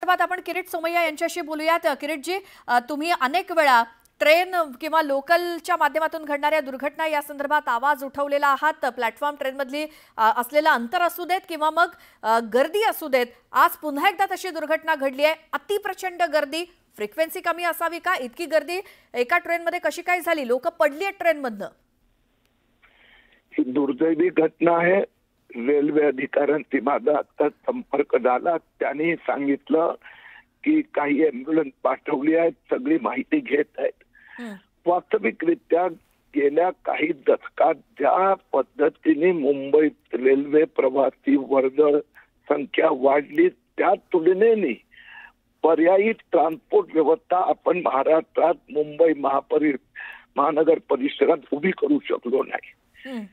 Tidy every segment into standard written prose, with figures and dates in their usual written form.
संदर्भात आपण किरीट सोमय्या यांच्याशी बोलूयात। किरीटजी, तुम्ही अनेक वेळा ट्रेन किंवा लोकलच्या माध्यमातून घडणाऱ्या दुर्घटना या संदर्भात आवाज उठवलेला आहात। प्लॅटफॉर्म ट्रेनमधली असलेला अंतर असू देत किंवा मग गर्दी असू देत, आज पुन्हा एकदा तशी दुर्घटना घडली आहे। अतिप्रचंड गर्दी, फ्रिक्वेन्सी कमी असावी का? इतकी गर्दी एका ट्रेनमध्ये कशी काय झाली? लोक पडली आहेत ट्रेनमधनं? ही दुर्दैवी घटना आहे। रेल्वे अधिकाऱ्यांशी माझा आता संपर्क झाला, त्यांनी सांगितलं की काही ॲम्ब्युलन्स पाठवली आहेत, सगळी माहिती घेत आहेत। वास्तविकरित्या गेल्या काही दशकात ज्या पद्धतीने मुंबईत रेल्वे प्रवासी वर्दळ संख्या वाढली, त्या तुलनेने पर्यायी ट्रान्सपोर्ट व्यवस्था आपण महाराष्ट्रात मुंबई महानगर परिसरात उभी करू शकलो नाही।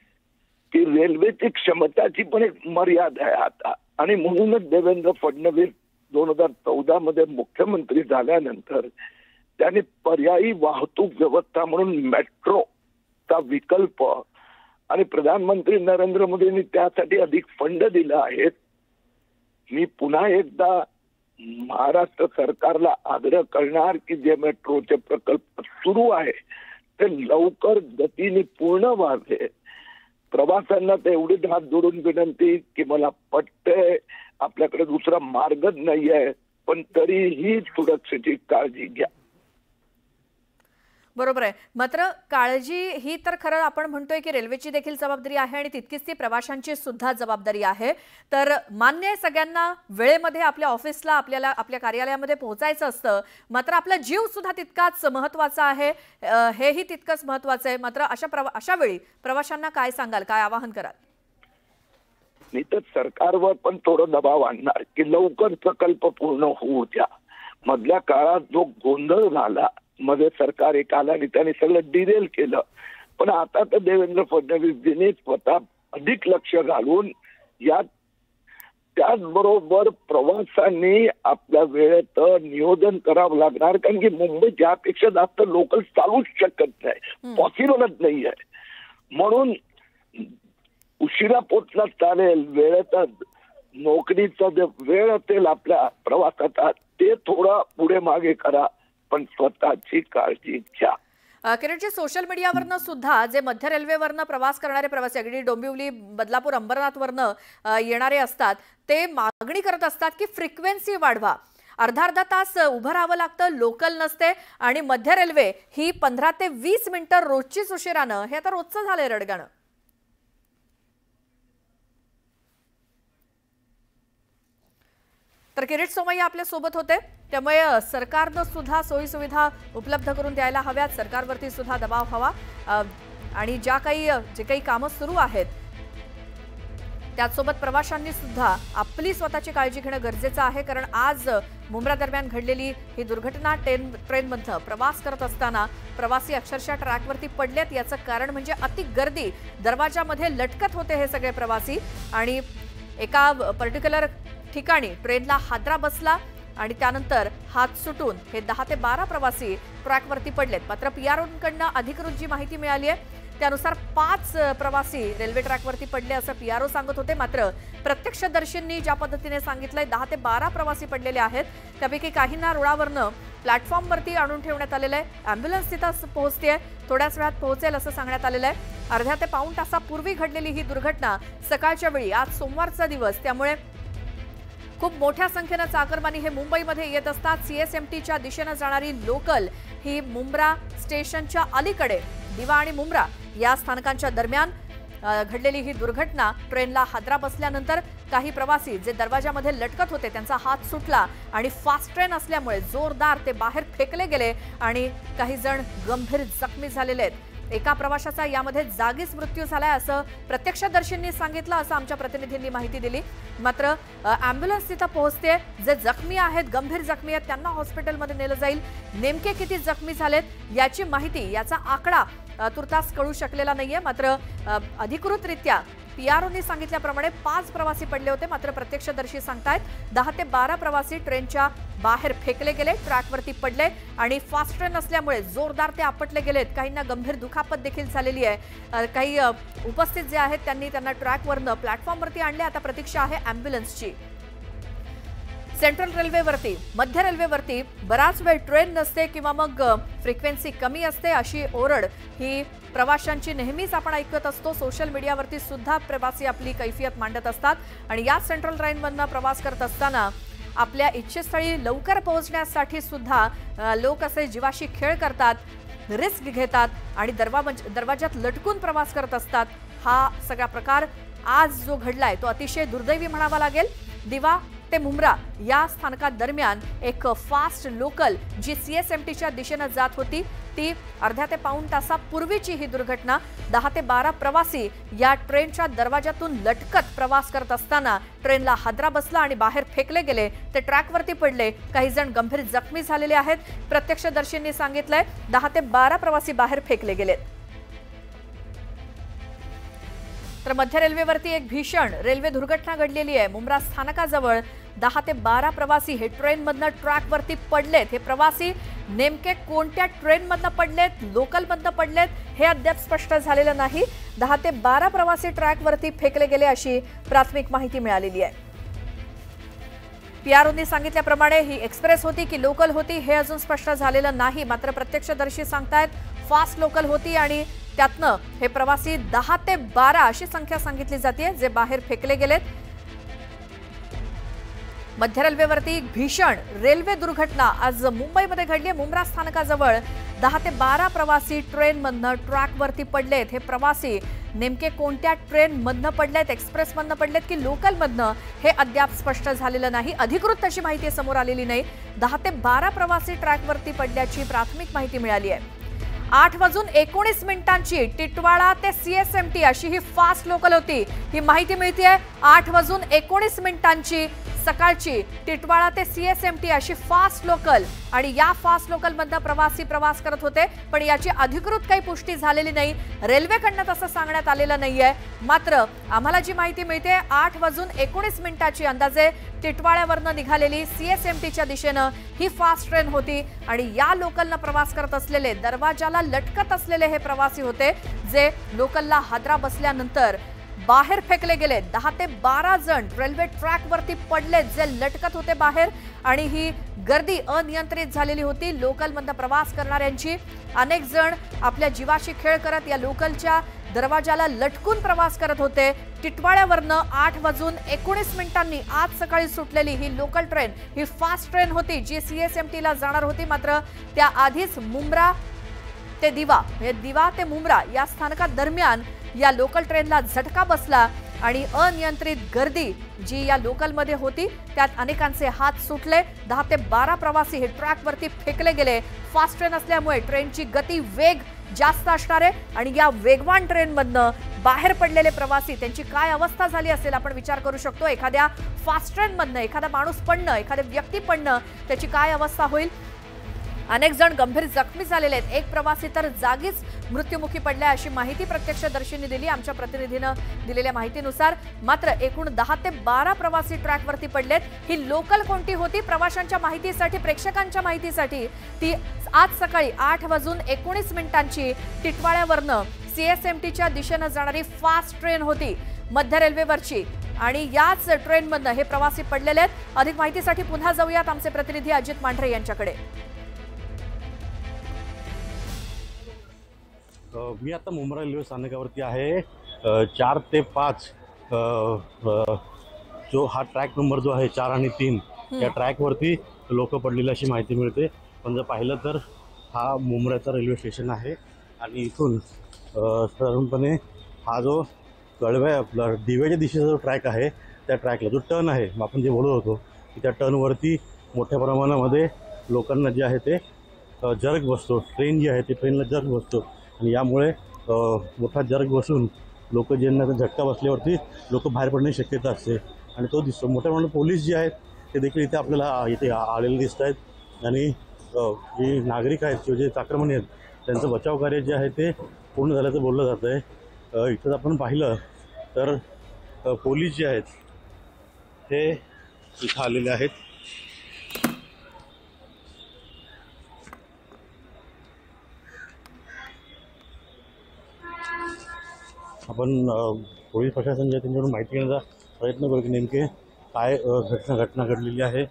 की रेल्वेची क्षमताची पण एक मर्यादा आहे आता, आणि म्हणूनच देवेंद्र फडणवीस 2014 मध्ये मुख्यमंत्री झाल्यानंतर त्यांनी पर्यायी वाहतूक व्यवस्था म्हणून मेट्रोचा विकल्प, आणि प्रधानमंत्री नरेंद्र मोदींनी त्यासाठी अधिक फंड दिला आहे। मी पुन्हा एकदा महाराष्ट्र सरकारला आग्रह करणार की जे मेट्रोचे प्रकल्प सुरू आहे ते लवकर गतीने पूर्ण व्हावे। प्रवाशांना तेवढीच हात जोडून विनंती की मला पटतंय, आपल्याकडे दुसरा मार्गच नाहीये, पण तरीही सुरक्षेची काळजी घ्या। बरोबर आहे। मात्र काळजी ही तर खरं आपण म्हणतोय की रेल्वेची देखील जबाबदारी आहे आणि तितकीच ती प्रवाशांची सुद्धा जबाबदारी आहे। तर मान्य आहे सगळ्यांना वेळेमध्ये आपल्या ऑफिसला आपल्या कार्यालयामध्ये पोहोचायचं असतं, मात्र आपला जीव सुद्धा तितकाच महत्त्वाचा आहे, हेही तितकंच महत्त्वाचं आहे। मात्र अशा वेळी प्रवाशांना काय सांगाल, काय आवाहन कराल? मी तर सरकारवर पण थोडं दबाव आणणार की लवकर प्रकल्प पूर्ण होऊ द्या। मधल्या काळात जो गोंधळ झाला, मध्ये सरकार एक आला आणि त्याने सगळं डिरेल केलं, पण आता तर देवेंद्र फडणवीसजींनी स्वतः अधिक लक्ष घालून यात, त्याचबरोबर प्रवाशांनी आपल्या वेळेत नियोजन करावं लागणार, कारण की मुंबईत यापेक्षा जास्त लोकल चालूच शकत नाही, पॉसिबलच नाही आहे। म्हणून उशिरा पोचला चालेल, वेळेतच नोकरीचा जे वेळ असेल आपल्या प्रवासाचा ते थोडा पुढे मागे करा, पण स्वतःची काळजी घ्या। किरणजी, सोशल मीडियावरनं सुद्धा जे मध्य रेल्वेवरनं प्रवास करणारे प्रवासी, अगदी डोंबिवली, बदलापूर, अंबरनाथवरनं येणारे असतात, ते मागणी करत असतात की फ्रिक्वेन्सी वाढवा। अर्धा तास उभं राहावं लागतं, लोकल नसते, आणि मध्य रेल्वे ही 15 ते 20 मिनिटं रोजचीच उशिरानं, हे आता रोजचं झालंय रडगाणं। तर किरीट सोमय्या आपल्या सोबत होते, त्यामुळे सरकारनं सुद्धा सोयी सुविधा उपलब्ध करून द्यायला हव्यात, सरकारवरती सुद्धा दबाव हवा, आणि जे काही कामं सुरू आहेत त्यासोबत प्रवाशांनी सुद्धा आपली स्वतःची काळजी घेणं गरजेचं आहे। कारण आज मुंब्रा दरम्यान घडलेली ही दुर्घटना, ट्रेनमध्ये प्रवास करत असताना प्रवासी अक्षरशः ट्रॅकवरती पडलेत। याचं कारण म्हणजे अति गर्दी, दरवाजामध्ये लटकत होते हे सगळे प्रवासी, आणि एका पर्टिक्युलर ठिकाणी ट्रेनला हादरा बसला आणि त्यानंतर हात सुटून हे 10 ते 12 प्रवासी ट्रॅकवरती पडलेत। मात्र पीआरओकडनं अधिकृत जी माहिती मिळाली आहे त्यानुसार 5 प्रवासी रेल्वे ट्रॅकवरती पडले असं पीआरओ सांगत होते। मात्र प्रत्यक्षदर्शींनी ज्या पद्धतीने सांगितलंय 10 ते 12 प्रवासी पडलेले आहेत, त्यापैकी काहींना रुळावरनं प्लॅटफॉर्मवरती आणून ठेवण्यात आलेलं आहे। ॲम्ब्युलन्स तिथं पोहोचतेय, थोड्याच वेळात पोहोचेल असं सांगण्यात आलेलं आहे। अर्ध्या ते पाऊण तासापूर्वी घडलेली ही दुर्घटना सकाळच्या वेळी, आज सोमवारचा दिवस, त्यामुळे खूप मोठ्या संख्येने चाकरमानी हे मुंबईमध्ये येत असतात। सीएसएमटीच्या दिशेनं जाणारी लोकल ही मुंब्रा स्टेशनच्या अलीकडे दिवा आणि मुंब्रा या स्थानकांच्या दरम्यान घडलेली ही दुर्घटना, ट्रेनला हादरा बसल्यानंतर काही प्रवासी जे दरवाजामध्ये लटकत होते त्यांचा हात सुटला आणि फास्ट ट्रेन असल्यामुळे जोरदार ते बाहेर फेकले गेले आणि काही जण गंभीर जखमी झालेले आहेत। एका प्रवाशाचा यामध्ये जागीच मृत्यू झालाय असं प्रत्यक्षदर्शींनी सांगितलं, असं आमच्या प्रतिनिधींनी माहिती दिली। मात्र ॲम्ब्युलन्स तिथं पोहोचते, जे जखमी आहेत, गंभीर जखमी आहेत, त्यांना हॉस्पिटलमध्ये नेलं जाईल। नेमके किती जखमी झालेत याची माहिती, याचा आकडा तुर्तास कळू शकलेला नाहीये। मात्र अधिकृतरित्या पीआरओने सांगितल्याप्रमाणे 5 प्रवासी पडले होते, मात्र प्रत्यक्षदर्शी सांगतायत 10 ते 12 प्रवासी ट्रेनच्या बाहेर फेकले गेले, ट्रॅकवरती पडले आणि फास्ट ट्रेन असल्यामुळे जोरदार ते आपटले गेलेत। काहींना गंभीर दुखापत देखील झालेली आहे। काही उपस्थित जे आहेत त्यांना ट्रॅकवरनं प्लॅटफॉर्मवरती आणले, आता प्रतीक्षा आहे ॲम्ब्युलन्सची। सेंट्रल रेल्वेवरती, मध्य रेल्वेवरती बराच वेळ ट्रेन नसते किंवा मग फ्रिक्वेन्सी कमी असते अशी ओरड ही प्रवाशांची नेहमीच आपण ऐकत असतो। सोशल मीडियावरती सुद्धा प्रवासी आपली कैफियत मांडत असतात आणि या सेंट्रल लाईनमधून प्रवास करत असताना आपल्या इच्छेस्थळी लवकर पोहोचण्यासाठी सुद्धा लोक असे जीवाशी खेळ करतात, रिस्क घेतात आणि दरवाजात लटकून प्रवास करत असतात। हा सगळा प्रकार आज जो घडलाय तो अतिशय दुर्दैवी म्हणावा लागेल। दिवा ते मुंब्रा या स्थानकादरम्यान एक फास्ट लोकल जी CSMTच्या दिशेने जात होती ती अर्ध्या ते पाऊण तासापूर्वीची ही दुर्घटना। 10 ते 12 प्रवासी या ट्रेनच्या दरवाजातून लटकत प्रवास करत असताना ट्रेनला हादरा बसला आणि बाहेर फेकले गेले। ते ट्रॅकवरती पडले, काही जण गंभीर जखमी झालेले आहेत। प्रत्यक्षदर्शींनी सांगितलंय 10 ते 12 प्रवासी बाहेर फेकले गेलेत। तर मध्य रेल्वेवरती एक भीषण रेल्वे दुर्घटना घडलेली आहे। मुंब्रा स्थानकाजवळ 10 ते 12 प्रवासी हे ट्रेनमधनं ट्रॅकवरती पडलेत। हे प्रवासी नेमके कोणत्या ट्रेनमधनं पडलेत, लोकलमधनं पडलेत हे अद्याप स्पष्ट झालेलं नाही। 10 ते 12 प्रवासी ट्रॅकवरती फेकले गेले अशी प्राथमिक माहिती मिळालेली आहे। PROनी सांगितल्याप्रमाणे ही एक्सप्रेस होती की लोकल होती हे अजून स्पष्ट झालेलं नाही, मात्र प्रत्यक्षदर्शी सांगतायत फास्ट लोकल होती आणि त्यातनं हे प्रवासी 10 ते 12 अशी संख्या सांगितली जाते जे बाहेर फेकले गेलेत। मध्य रेल्वेवरती भीषण रेल्वे दुर्घटना आज मुंबईमध्ये घडली आहे। मुंब्रा स्थानकाजवळ 10 ते 12 प्रवासी ट्रेनमधनं ट्रॅकवरती पडलेत। हे प्रवासी नेमके कोणत्या ट्रेनमधनं पडलेत, एक्सप्रेसमधनं पडलेत की लोकलमधनं हे अद्याप स्पष्ट झालेलं नाही। अधिकृत अशी माहिती समोर आलेली नाही। 10 ते 12 प्रवासी ट्रॅकवरती पडल्याची प्राथमिक माहिती मिळाली आहे। 8:19 टिटवाळा ते CSMT अशी ही फास्ट लोकल होती। ही माहिती मिळतेय 8:19 सकाळची टिटवाळा ते CSMT अशी फास्ट लोकल आणि या फास्ट लोकलमधनं प्रवासी प्रवास करत होते, पण याची अधिकृत काही पुष्टी झालेली नाही। रेल्वेकडनं तसं सांगण्यात आलेलं नाहीये, मात्र आम्हाला जी माहिती मिळते 8:19 अंदाजे टिटवाळ्यावरनं निघालेली CSMTच्या दिशेनं ही फास्ट ट्रेन होती आणि या लोकलनं प्रवास करत असलेले दरवाजाला लटकत असलेले हे प्रवासी होते जे लोकलला हादरा बसल्यानंतर बाहेर फेकले गेले। 10 ते 12 जण रेल्वे ट्रॅकवरती पडले जे लटकत होते बाहेर आणि ही गर्दी अनियंत्रित झालेली होती लोकलमधनं प्रवास करणाऱ्यांची। अनेक जण आपल्या जीवाशी खेळ करत या लोकलच्या दरवाजाला लटकून प्रवास करत होते। टिटवाळ्यावरनं 8:19 आज सकाळी सुटलेली ही लोकल ट्रेन ही फास्ट ट्रेन होती जी CSMTला जाणार होती, मात्र त्या आधीच मुंब्रा ते दिवा ते मुंब्रा या स्थानकादरम्यान या लोकल ट्रेनला झटका बसला आणि अनियंत्रित गर्दी जी या लोकलमध्ये होती त्यात अनेकांचे हात सुटले। 10 ते 12 प्रवासी हे ट्रॅकवरती फेकले गेले। फास्ट ट्रेन असल्यामुळे ट्रेनची गती वेग जास्त असणार आहे आणि या वेगवान ट्रेनमधनं बाहेर पडलेले प्रवासी त्यांची काय अवस्था झाली असेल आपण विचार करू शकतो। एखाद्या फास्ट ट्रेनमधनं एखादा माणूस पडणं, एखादा व्यक्ती पडणं त्याची काय अवस्था होईल। अनेक जण गंभीर जखमी झालेले आहेत। एक प्रवासी तर जागीच मृत्युमुखी पडलाय अशी माहिती प्रत्यक्षदर्शींनी दिली। आमच्या प्रतिनिधीनं दिलेल्या माहितीनुसार मात्र एकूण 10 ते 12 प्रवासी ट्रॅकवरती पडलेत। ही लोकल कोणती होती प्रवाशांच्या माहितीसाठी, प्रेक्षकांच्या माहितीसाठी ती आज सकाळी 8:19 टिटवाळ्यावरनं CSMTच्या दिशेनं जाणारी फास्ट ट्रेन होती मध्य रेल्वेवरची आणि याच ट्रेनमधनं हे प्रवासी पडलेले आहेत। अधिक माहितीसाठी पुन्हा जाऊयात आमचे प्रतिनिधी अजित मांढरे यांच्याकडे। मी आता मुंब्रा रेल्वे स्थानकावरती आहे। 4 ते 5 जो हा ट्रॅक नंबर जो आहे 4 आणि 3 या ट्रॅकवरती लोक पडलेली अशी माहिती मिळते। पण जर पाहिलं तर हा मुंब्राचा रेल्वे स्टेशन आहे आणि इथून साधारणपणे हा जो कळव्या आपला दिव्याच्या दिशेचा जो ट्रॅक आहे त्या ट्रॅकला जो टर्न आहे आपण जे बोलत होतो की त्या टर्नवरती मोठ्या प्रमाणामध्ये लोकांना जे आहे ते जर्क बसतो। ट्रेन जी आहे ती ट्रेनला जर्क बसतो आणि यामुळे मोठा जर्क बसून लोक ज्यांना झटका बसल्यावरती लोक बाहेर पडण्याची शक्यता असते आणि तो दिसतो। मोठ्या प्रमाणात पोलीस जे आहेत ते देखील इथे आपल्याला इथे आलेले दिसत आहेत आणि जे नागरिक आहेत किंवा जे चाकरमानी आहेत त्यांचं बचाव कार्य जे आहे ते पूर्ण झाल्याचं बोललं जातं आहे। इथं आपण पाहिलं तर पोलीस जे आहेत ते इथं आलेले आहेत। आपण पोलीस प्रशासन जे त्यांच्याकडून माहिती घेण्याचा प्रयत्न करू की नेमके काय घटना घडलेली आहे।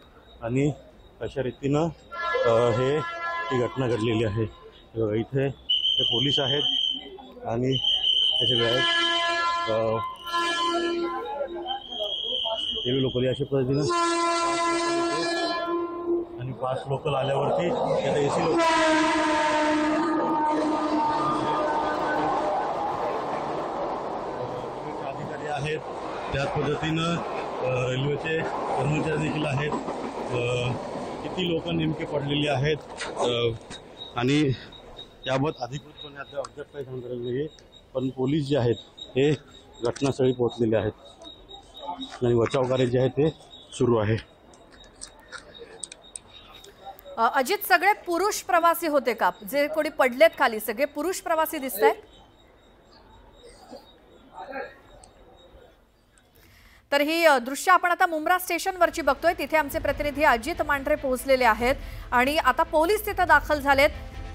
आणि अशा रीतीनं ही घटना घडलेली आहे. इथे हे पोलीस आहेत आणि हे सगळे आहेत ते लोकल अशा पद्धतीनं आणि 5 लोकल आल्यावरती आता AC लोक अधिकारी आहेत. त्याच पद्धतीनं रेल्वेचे कर्मचारी देखील आहेत. किती लोक नेमके पडलेले आहेत आणि याबाबत अधिकृतपणे आता अद्याप काही सांगता नाही. पण पोलीस जे आहेत हे घटनास्थळी पोहोचलेले आहेत आणि बचाव कार्य जे आहे ते सुरू आहे. अजित, सगळे पुरुष प्रवासी होते का? जे कोणी पडलेत खाली सगळे पुरुष प्रवासी दिसत आहेत? तर ही दृश्य आपण आता मुंब्रा स्टेशनवरची बघतोय. तिथे आमचे प्रतिनिधी अजित मांढरे पोहोचलेले आहेत आणि आता पोलीस तिथे दाखल झालेत.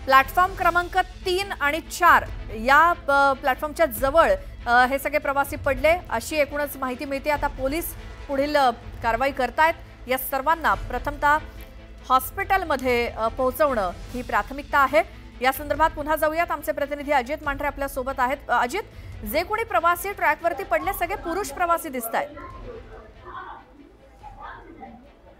प्लॅटफॉर्म क्रमांक 3 आणि 4 या प्लॅटफॉर्मच्या जवळ हे सगळे प्रवासी पडले अशी एकूणच माहिती मिळते. आता पोलीस पुढील कारवाई करतायत. या सर्वांना प्रथमतः हॉस्पिटलमध्ये पोहोचवणं ही प्राथमिकता आहे. या संदर्भात पुन्हा जाऊयात. आमचे प्रतिनिधी अजित मांढरे आपल्या सोबत आहेत. अजित, जे कोणी प्रवासी ट्रॅकवरती पडले सगळे पुरुष प्रवासी दिसत आहेत?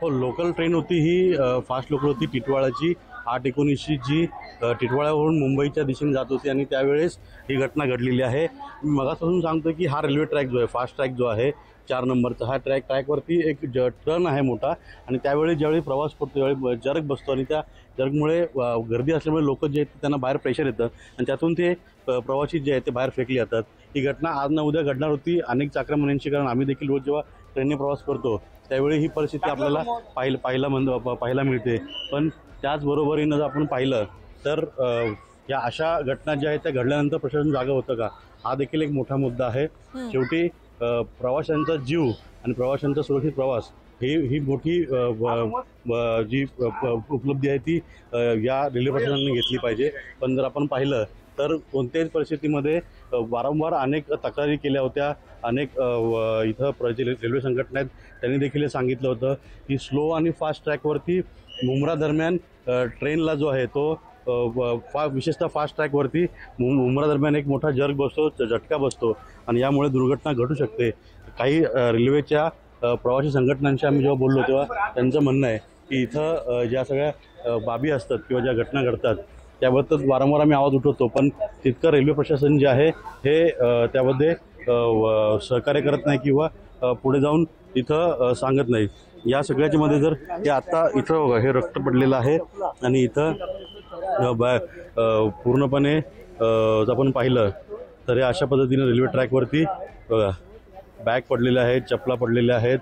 हो, लोकल ट्रेन होती ही फास्ट लोकल होती टिटवाळाची 8:19ची जी टिटवाळ्यावरून मुंबईच्या दिशेने जात होती आणि त्यावेळेस ही घटना घडलेली आहे. मी मगापासून सांगतो की हा रेल्वे ट्रॅक जो आहे फास्ट ट्रॅक जो आहे 4 नंबरचा हा ट्रॅकवरती एक टर्न आहे मोठा आणि त्यावेळी ज्यावेळी प्रवास करतो त्यावेळी जर्क बसतो आणि त्या जर्कमुळे गर्दी असल्यामुळे लोक जे आहेत त्यांना बाहेर प्रेशर येतं आणि त्यातून ते प्रवासी जे आहेत ते बाहेर फेकले जातात. ही घटना आज ना उद्या घडणार होती अनेक चाकरमान्यांची, कारण आम्ही देखील रोज जेव्हा ट्रेनने प्रवास करतो त्यावेळी ही परिस्थिती आपल्याला पाहायला मिळते. पण त्याचबरोबरीनं जर आपण पाहिलं तर या अशा घटना ज्या आहेत त्या घडल्यानंतर प्रशासन जागा होतं का, हा देखील एक मोठा मुद्दा आहे. शेवटी प्रवाशांचा जीव आणि प्रवाशांचा सुरक्षित प्रवास ही मोठी जी उपलब्धी आहे ती या रेल्वे प्रशासनाने घेतली पाहिजे. पण जर आपण पाहिलं तर कोणत्याही परिस्थितीमध्ये वारंवार अनेक तक्रारी केल्या होत्या. अनेक इथं जे रेल्वे संघटना आहेत त्यांनी देखील सांगितलं होतं की स्लो आणि फास्ट ट्रॅकवरती मुंब्रा दरम्यान ट्रेनला जो आहे तो विशेषतः फास्ट ट्रॅकवरती मुंब्रा दरम्यान एक मोठा जर्क बसतो, झटका बसतो आणि यामुळे दुर्घटना घडू शकते. काही रेल्वेच्या प्रवासी संघटनांशी आम्ही जेव्हा बोललो तेव्हा त्यांचं म्हणणं आहे की इथं ज्या सगळ्या बाबी असतात किंवा ज्या घटना घडतात त्याबद्दल वारंवार आम्ही आवाज उठवतो, पण तितकं रेल्वे प्रशासन जे आहे हे त्यामध्ये सहकार्य करत नाही किंवा पुढे जाऊन इथं सांगत नाही. या सगळ्याच्या मध्ये जर हे आत्ता इथं हे रक्त पडलेलं आहे आणि इथं पूर्णपणे जर आपण पाहिलं तर हे अशा पद्धतीने रेल्वे ट्रॅकवरती बॅग पडलेल्या आहेत, चपला पडलेल्या आहेत,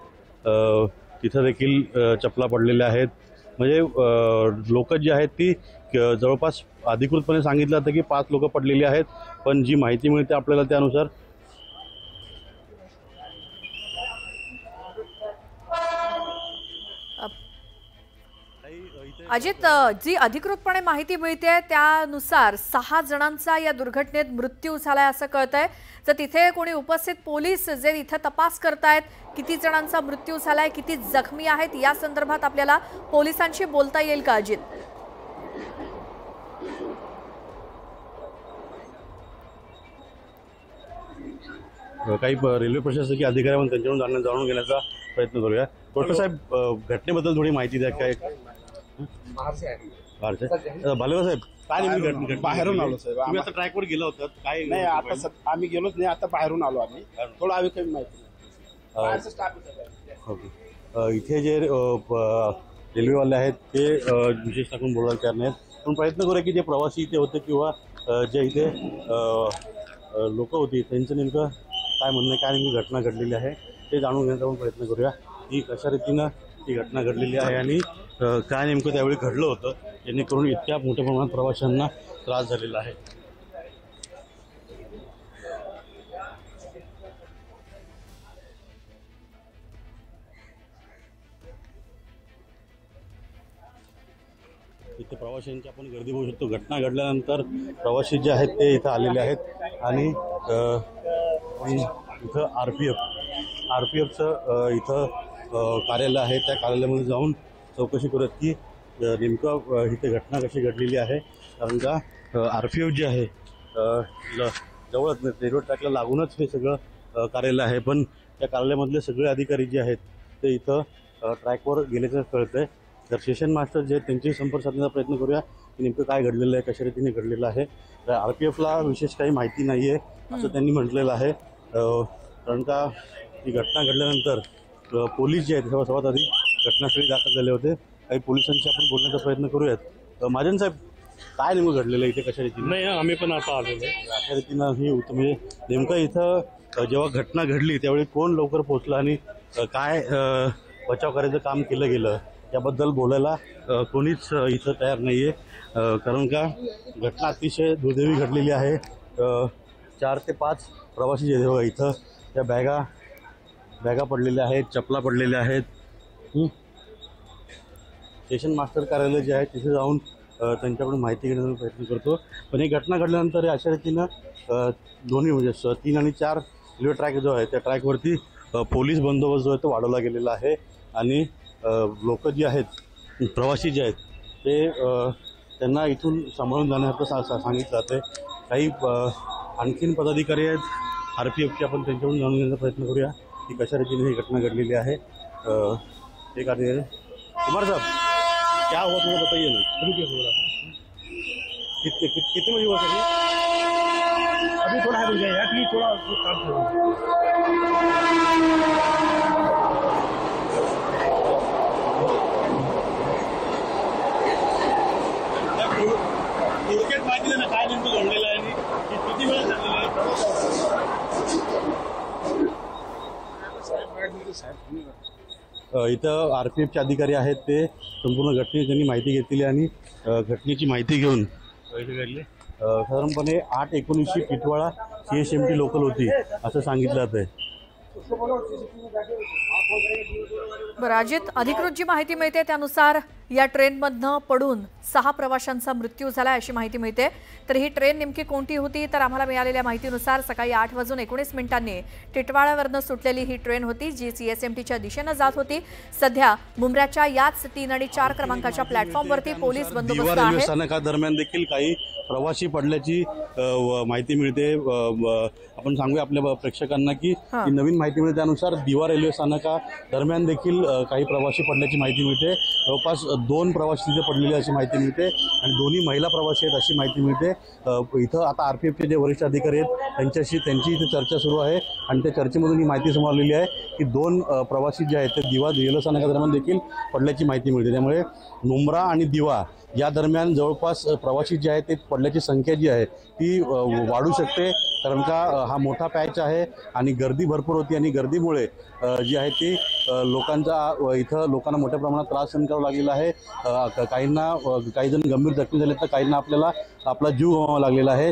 तिथं देखील चपला पडलेल्या आहेत. म्हणजे लोक जी आहेत ती जवळपास अधिकृतपणे सांगितलं जातं की 5 लोक पडलेली आहेत, पण जी माहिती मिळते आपल्याला त्यानुसार अजित, जी अधिकृतपणे माहिती मिळते त्यानुसार 6 जणांचा या दुर्घटनेत मृत्यू झालाय असं कळतंय. तर तिथे कोणी उपस्थित पोलीस जे इथे तपास करतायत किती जणांचा मृत्यू झालाय, किती जखमी आहेत या संदर्भात आपल्याला पोलिसांशी बोलता येईल का अजित? काही रेल्वे प्रशासकीय अधिकारी त्यांच्याकडून जाणून घेण्याचा प्रयत्न करूया. डॉक्टर साहेब, घटनेबद्दल थोडी माहिती द्या. काय भालेराव साहेब, काय नेमकी बाहेरून आलो साहेब. तुम्ही आता ट्रॅकवर गेला होता काय? नाही, आता आम्ही गेलोच नाही, आता बाहेरून आलो आम्ही. थोडं आम्ही कमी माहिती इथे जे रेल्वेवाले आहेत ते विशेष टाकून बोलायला तयार नाहीत, पण प्रयत्न करूया की जे प्रवासी इथे होते किंवा जे इथे लोक होती त्यांचं नेमकं काय म्हणणं आहे, काय नेमकी घटना घडलेली आहे ते जाणून घेण्याचा आपण प्रयत्न करूया की कशा रीतीनं ही घटना घडलेली आहे आणि काय नेमकं त्यावेळी घडलं होतं जेणेकरून इतक्या मोठ्या प्रमाणात प्रवाशांना त्रास झालेला आहे. इथे प्रवाशांची आपण गर्दी बघू शकतो. घटना घडल्यानंतर प्रवासी जे आहेत ते इथं आलेले आहेत आणि इथं आर पी एफचं इथं कार्यालय आहे. त्या कार्यालयामध्ये जाऊन चौकशी करूयात की नेमकं इथे घटना कशी घडलेली आहे. कारण का RPF जे आहे जवळच रेल्वे ट्रॅकला लागूनच हे सगळं कार्यालय आहे, पण त्या कार्यालयामधले सगळे अधिकारी जे आहेत ते इथं ट्रॅकवर गेल्याचं कळतंय. तर स्टेशन मास्टर जे आहेत त्यांची संपर्क साधण्याचा प्रयत्न करूया की नेमकं काय घडलेलं आहे, कशा रीतीने घडलेलं आहे. RPFला विशेष काही माहिती नाही आहे असं त्यांनी म्हटलेलं आहे. कारण का ही घटना घडल्यानंतर पोलीस जे आहेत सर्वात आधी घटनास्थळी दाखल झाले होते. काही पोलिसांशी आपण बोलण्याचा प्रयत्न करूयात. महाजन साहेब, काय नेमकं घडलेलं आहे इथे, कशा रीतीने? नाही, आम्ही पण आता आलेलो आहे. अशा रीतीनं ही म्हणजे नेमकं इथं जेव्हा घटना घडली त्यावेळी कोण लवकर पोहोचलं आणि काय बचाव करायचं काम केलं गेलं याबद्दल बोलायला कोणीच इथं तयार नाही आहे. कारण का घटना अतिशय दुर्दैवी घडलेली आहे. 4 ते 5 प्रवासी जे बघा इथं त्या बॅगा पडलेल्या आहेत, चपला पडलेल्या आहेत. स्टेशन मास्टर कार्यालय जे आहे तिथे जाऊन त्यांच्याकडून माहिती घेण्याचा प्रयत्न करतो. पण ही घटना घडल्यानंतर अशा रीतीनं दोन्ही म्हणजे 3 आणि 4 रेल्वे ट्रॅक जो आहे त्या ट्रॅकवरती पोलीस बंदोबस्त जो आहे तो वाढवला गेलेला आहे. आणि लोक जे आहेत, प्रवासी जे आहेत ते त्यांना इथून सांभाळून जाण्यासारखं सांगितलं जातं. काही आणखीन पदाधिकारी आहेत RPFचे, आपण त्यांच्याकडून जाणून घेण्याचा प्रयत्न करूया की कशा रीतीने ही घटना घडलेली आहे. एक आधी कुमार साहब, क्या हुआ थोड़ा बताइए ना. कितने बजे हुआ सर? अभी थोड़ा है जाए यार, प्लीज थोड़ा काम करो. थोडक्यात माहिती द्या ना काय नेमकं घडलेलं आहे आणि किती वेळ झालेला आहे. इथं RPFचे अधिकारी आहेत ते संपूर्ण घटनेची त्यांनी माहिती घेतलेली आणि घटनेची माहिती घेऊन साधारणपणे 8/19 टिटवाळा CSMT लोकल होती असं सांगितलं जातं आहे. बरं अजित, अधिकृत जी माहिती मिळते त्यानुसार या ट्रेनमधनं पडून 6 प्रवाशांचा मृत्यू झाला अशी माहिती मिळते. तर ही ट्रेन नेमकी कोणती होती, तर आम्हाला मिळालेल्या माहितीनुसार सकाळी 8:19 टिटवाळ्यावरनं सुटलेली ही ट्रेन होती जी CSMTच्या दिशेनं जात होती. सध्या मुंब्र्याच्या याच 3 आणि 4 क्रमांकाच्या प्लॅटफॉर्मवरती पोलीस बंदोबस्त रेल्वे आहे. स्थानकादरम्यान देखील काही प्रवासी पडल्याची माहिती मिळते. आपण सांगूया आपल्या प्रेक्षकांना की नवीन माहिती मिळते त्यानुसार दिवा रेल्वे स्थानकादरम्यान देखील काही प्रवासी पडल्याची माहिती मिळते. जवळपास 2 प्रवासी तिथे पडलेले अशी माहिती मिळते आणि दोन्ही महिला प्रवासी आहेत अशी माहिती मिळते. इथं आता RPFचे जे वरिष्ठ अधिकारी आहेत त्यांची इथे चर्चा सुरू आहे आणि त्या चर्चेमधून ही माहिती समोर आलेली आहे की 2 प्रवासी जे आहेत ते दिवा रेल्वे स्थानकादरम्यान देखील पडल्याची माहिती मिळते. त्यामुळे मुंब्रा आणि दिवा या दरम्यान जवळपास प्रवासी जे आहेत ते पडल्याची संख्या जी आहे ती वाढू शकते. कारण का हा मोठा पॅच आहे आणि गर्दी भरपूर होती आणि गर्दीमुळे जी आहे ती इथं लोकांना मोठ्या प्रमाणात त्रास सहन करावा लागलेला आहे. काही जण गंभीर जखमी झाले तर काहींना आपला जीव गमवावा लागलेला आहे.